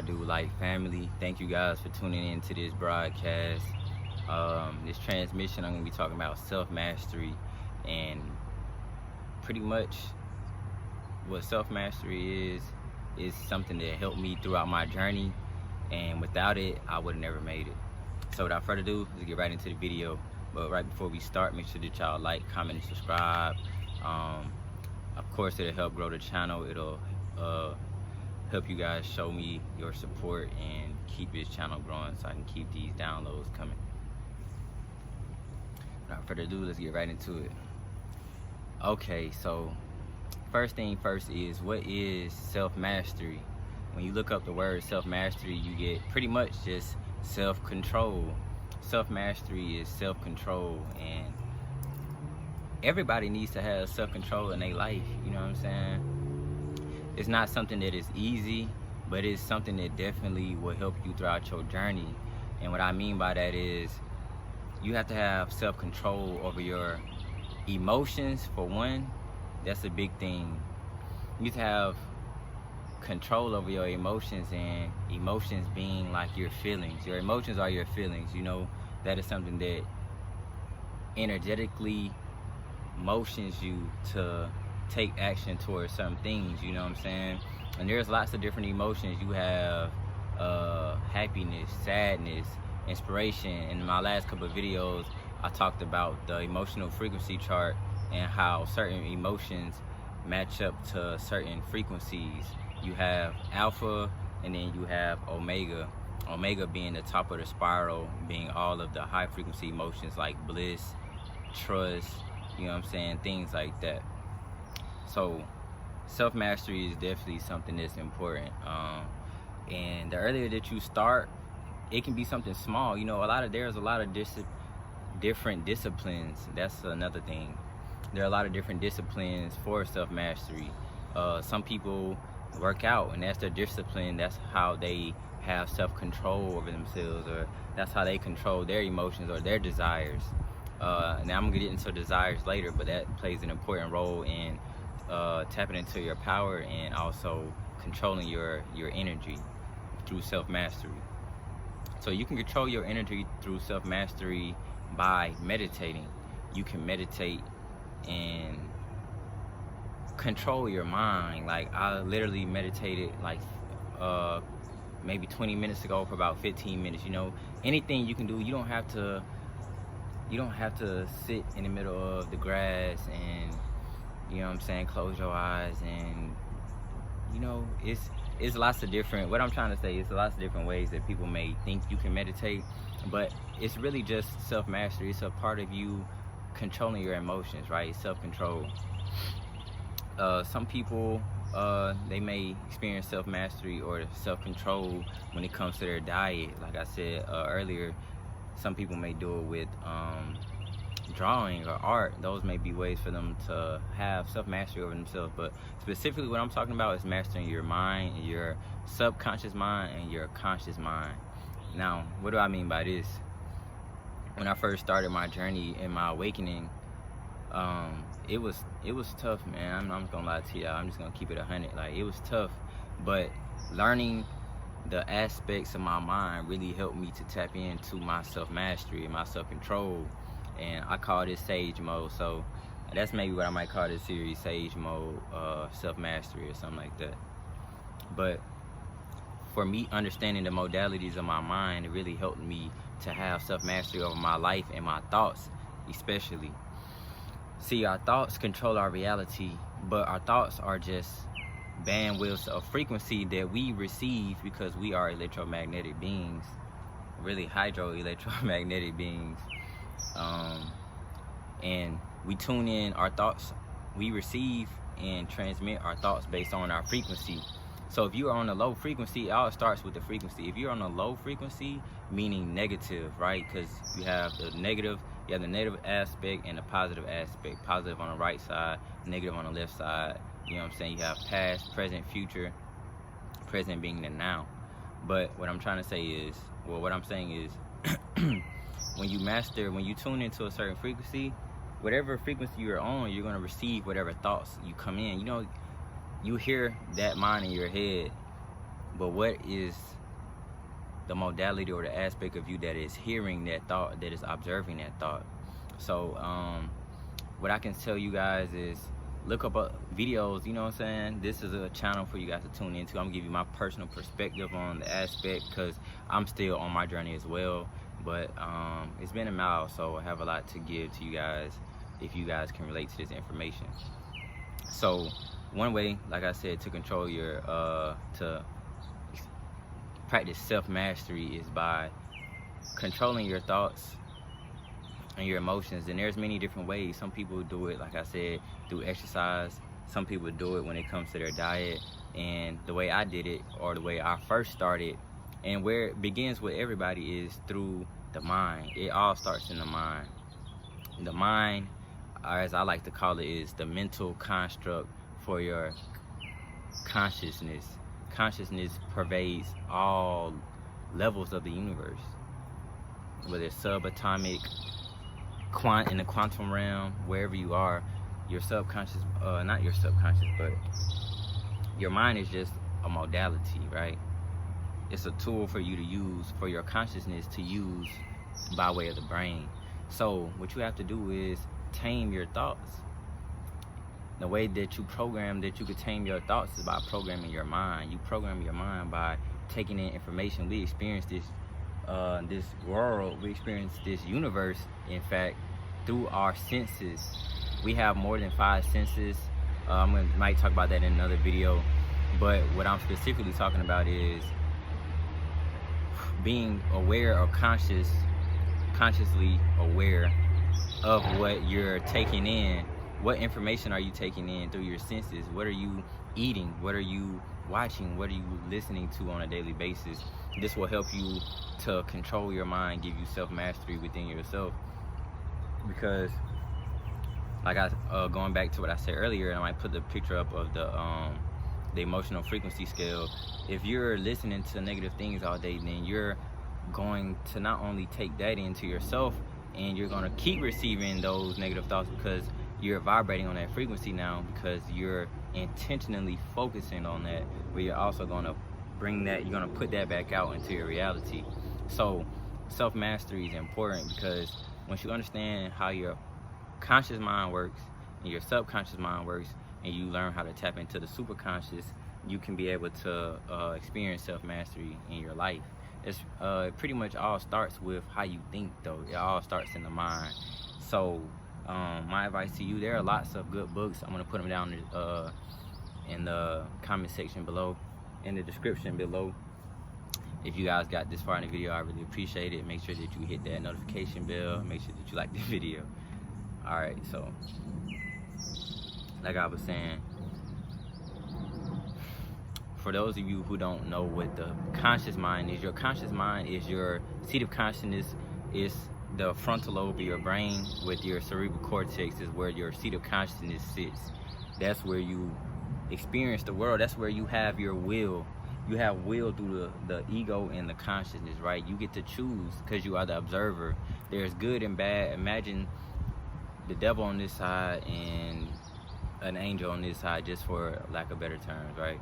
do like family. Thank you guys for tuning in to this broadcast. This transmission, I'm going to be talking about self-mastery, and pretty much what self-mastery is something that helped me throughout my journey, and without it I would have never made it. So without further ado, let's get right into the video. But right before we start, make sure that y'all like, comment, and subscribe. Of course, it'll help grow the channel. It'll help you guys show me your support and keep this channel growing so I can keep these downloads coming. Without further ado, let's get right into it. Okay, so first thing first is, what is self-mastery? When you look up the word self-mastery, you get pretty much just self-control. Self-mastery is self-control, and everybody needs to have self-control in their life, you know what I'm saying? It's not something that is easy, but it's something that definitely will help you throughout your journey. And what I mean by that is, you have to have self-control over your emotions, for one. That's a big thing. You have to have control over your emotions, and emotions being like your feelings. Your emotions are your feelings, you know. That is something that energetically motions you to take action towards some things, you know what I'm saying? And there's lots of different emotions. You have happiness, sadness, inspiration. In my last couple of videos, I talked about the emotional frequency chart and how certain emotions match up to certain frequencies. You have alpha, and then you have omega. Omega being the top of the spiral, being all of the high frequency emotions like bliss, trust, you know what I'm saying, things like that. So self-mastery is definitely something that's important, and the earlier that you start, it can be something small. You know, there's a lot of different disciplines. That's another thing. There are a lot of different disciplines for self-mastery. Some people work out, and that's their discipline. That's how they have self-control over themselves, or that's how they control their emotions or their desires. Now I'm gonna get into desires later, but that plays an important role in tapping into your power and also controlling your energy through self-mastery. So you can control your energy through self-mastery by meditating. You can meditate and control your mind. Like, I literally meditated like maybe 20 minutes ago for about 15 minutes. You know, anything you can do. You don't have to sit in the middle of the grass and, you know what I'm saying, close your eyes. And, you know, it's lots of different, what I'm trying to say is lots of different ways that people may think you can meditate, but it's really just self-mastery. It's a part of you controlling your emotions, right? Self-control. Some people, they may experience self-mastery or self-control when it comes to their diet. Like I said earlier, some people may do it with drawing or art. Those may be ways for them to have self-mastery over themselves. But specifically what I'm talking about is mastering your mind, your subconscious mind, and your conscious mind. Now, what do I mean by this? When I first started my journey and my awakening, it was tough, man. I'm not gonna lie to y'all. I'm just gonna keep it 100. Like, it was tough, but learning the aspects of my mind really helped me to tap into my self-mastery and my self-control, and I call this sage mode. So that's maybe what I might call this series, sage mode, self-mastery or something like that. But for me, understanding the modalities of my mind, it really helped me to have self-mastery over my life and my thoughts especially. See, our thoughts control our reality, but our thoughts are just bandwidths of frequency that we receive because we are electromagnetic beings, really hydro-electromagnetic beings. And we tune in our thoughts, we receive and transmit our thoughts based on our frequency. So if you are on a low frequency, it all starts with the frequency. If you're on a low frequency, meaning negative, right? Because you have the negative aspect and the positive aspect. Positive on the right side, negative on the left side. You know what I'm saying? You have past, present, future. Present being the now. But what I'm trying to say is, well, what I'm saying is, when you tune into a certain frequency, whatever frequency you're on, you're going to receive whatever thoughts you come in. You know, you hear that mind in your head, but what is the modality or the aspect of you that is hearing that thought, that is observing that thought. So what I can tell you guys is look up videos, you know what I'm saying? This is a channel for you guys to tune into. I'm gonna give you my personal perspective on the aspect, because I'm still on my journey as well. But it's been a while, so I have a lot to give to you guys if you guys can relate to this information. So one way, like I said, to control your to practice self-mastery is by controlling your thoughts and your emotions. And there's many different ways. Some people do it, like I said, through exercise. Some people do it when it comes to their diet. And the way I did it, or the way I first started, and where it begins with everybody, is through the mind. It all starts in the mind. The mind, or as I like to call it, is the mental construct for your consciousness. Consciousness pervades all levels of the universe, whether it's subatomic, in the quantum realm, wherever you are. Your subconscious, not your subconscious, but your mind is just a modality, right? It's a tool for you to use, for your consciousness to use by way of the brain. So what you have to do is tame your thoughts. The way that you program, that you could tame your thoughts, is by programming your mind. You program your mind by taking in information. We experience this world, we experience this universe, in fact, through our senses. We have more than 5 senses. Might talk about that in another video, but what I'm specifically talking about is being aware or consciously aware of what you're taking in. What information are you taking in through your senses? What are you eating? What are you watching? What are you listening to on a daily basis? This will help you to control your mind, give you self-mastery within yourself. Because, like going back to what I said earlier, and I might put the picture up of the emotional frequency scale. If you're listening to negative things all day, then you're going to not only take that into yourself, and you're going to keep receiving those negative thoughts, because you're vibrating on that frequency now, because you're intentionally focusing on that, but you're also going to bring that, you're going to put that back out into your reality. So self-mastery is important, because once you understand how your conscious mind works and your subconscious mind works, and you learn how to tap into the superconscious, you can be able to experience self-mastery in your life. It pretty much all starts with how you think, though. It all starts in the mind. So my advice to you, there are lots of good books. I'm going to put them down in the comment section below, in the description below. If you guys got this far in the video, I really appreciate it. Make sure that you hit that notification bell. Make sure that you like the video. Alright, so like I was saying, for those of you who don't know what the conscious mind is, your conscious mind is your seat of consciousness, is the frontal lobe of your brain, with your cerebral cortex is where your seat of consciousness sits. That's where you experience the world. That's where you have your will. You have will through the ego and the consciousness, right? You get to choose, because you are the observer. There's good and bad. Imagine the devil on this side and an angel on this side, just for lack of better terms, right?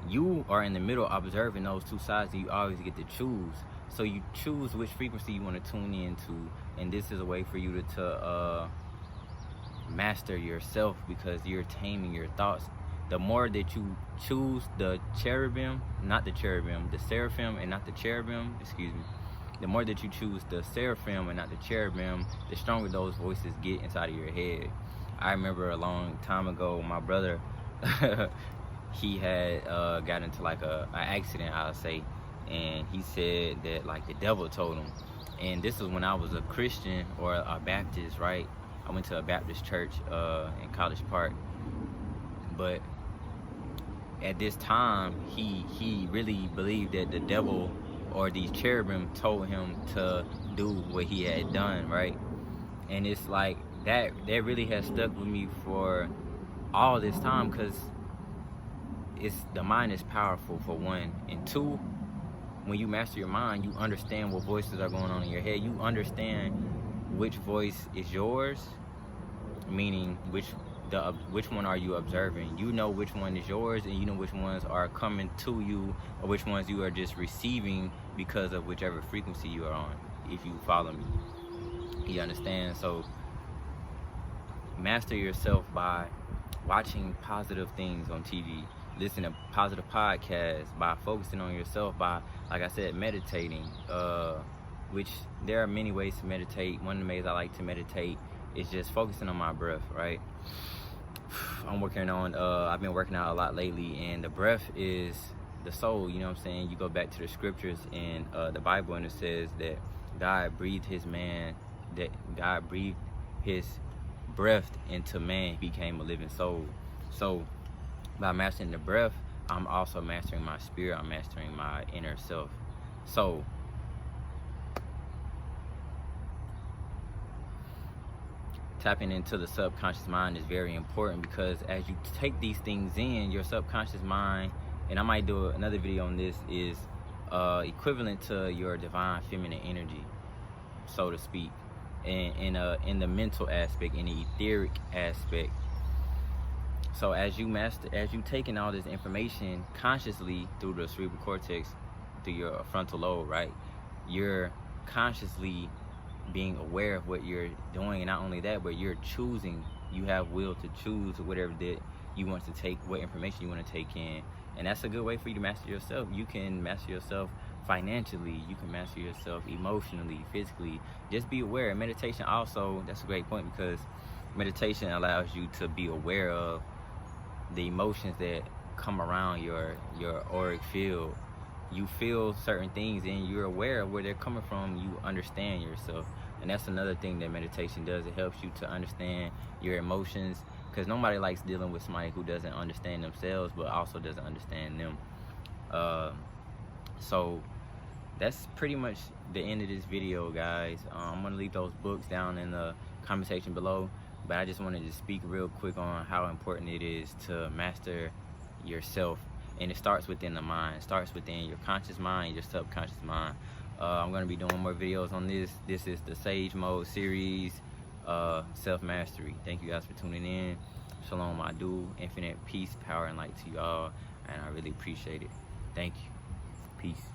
You are in the middle observing those two sides, and you always get to choose. So you choose which frequency you want to tune into, and this is a way for you to master yourself, because you're taming your thoughts. The more that you choose the seraphim and not the cherubim, excuse me, the more that you choose the seraphim and not the cherubim, the stronger those voices get inside of your head. I remember a long time ago, my brother, he had got into like an accident, I'll say, and he said that like the devil told him. And this was when I was a Christian, or a Baptist, right? I went to a Baptist church in College Park, but at this time he really believed that the devil or these cherubim told him to do what he had done, right? And it's like that really has stuck with me for all this time, because the mind is powerful, for one, and two, when you master your mind, you understand what voices are going on in your head. You understand which voice is yours, meaning which which one are you observing? You know which one is yours, and you know which ones are coming to you, or which ones you are just receiving because of whichever frequency you are on, if you follow me. You understand? So master yourself by watching positive things on TV, listening to positive podcasts, by focusing on yourself, by, like I said, meditating, which there are many ways to meditate. One of the ways I like to meditate is just focusing on my breath, right? I've been working out a lot lately, and the breath is the soul, you know what I'm saying? You go back to the scriptures in the Bible, and it says that God breathed his breath into man, he became a living soul. So by mastering the breath, I'm also mastering my spirit, I'm mastering my inner self. So tapping into the subconscious mind is very important, because as you take these things in, your subconscious mind, and I might do another video on this, is equivalent to your divine feminine energy, so to speak, in the mental aspect, in the etheric aspect. So as you taking all this information consciously through the cerebral cortex, through your frontal lobe, right? You're consciously being aware of what you're doing, and not only that, but you're choosing. You have will to choose whatever that you want to take, what information you want to take in, and that's a good way for you to master yourself. You can master yourself financially, you can master yourself emotionally, physically. Just be aware. And meditation also, that's a great point, because meditation allows you to be aware of the emotions that come around your auric field. You feel certain things and you're aware of where they're coming from. You understand yourself, and that's another thing that meditation does. It helps you to understand your emotions, because nobody likes dealing with somebody who doesn't understand themselves but also doesn't understand them. So that's pretty much the end of this video, guys. I'm gonna leave those books down in the comment section below, but I just wanted to speak real quick on how important it is to master yourself. And it starts within the mind. It starts within your conscious mind, your subconscious mind. I'm going to be doing more videos on this. This is the Sage Mode series, self-mastery. Thank you guys for tuning in. Shalom, I do. Infinite peace, power, and light to y'all. And I really appreciate it. Thank you. Peace.